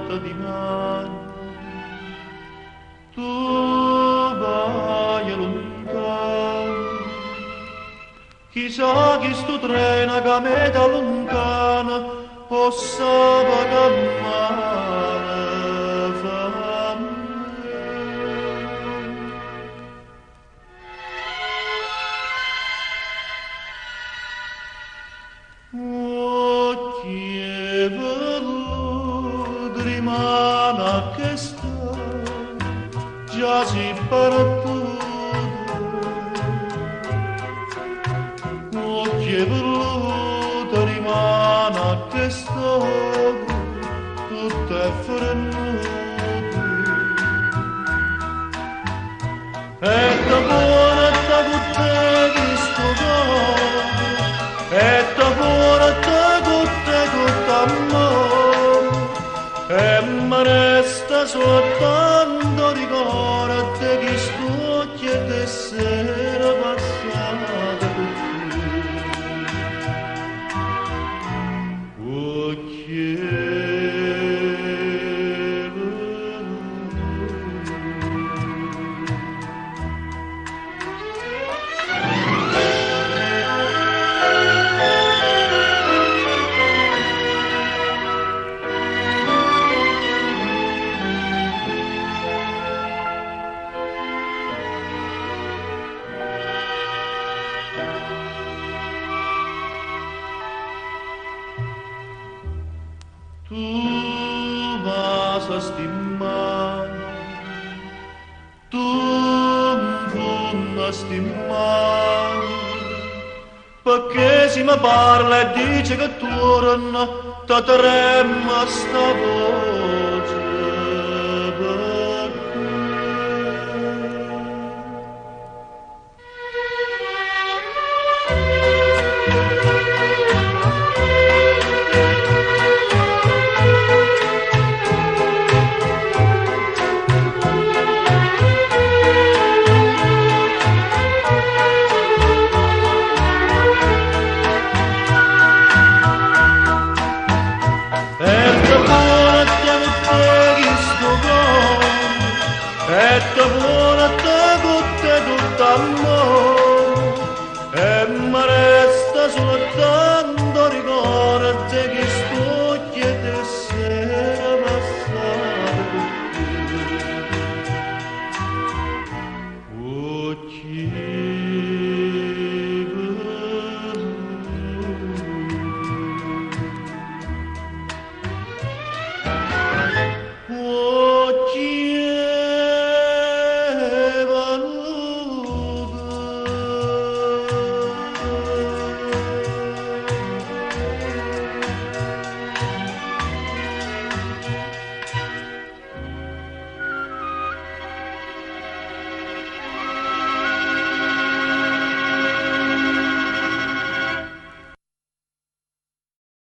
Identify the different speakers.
Speaker 1: porta di mano. Tu vai lontano, chissà chi sto treno che me da lontana possa vagamare fa me. Occhie veluti rimane che sta già si partute, occhie veluti rimane che sta tutte frenute. E da buona da tutte di sto cuore, e da buona da tutte amore, e mi resta soltanto ricordo che sto occhio di sera passata con te. Occhie tu vas a stimare, tu mi a stimare, perché si mi parla e dice che torna, ti trema sta voce.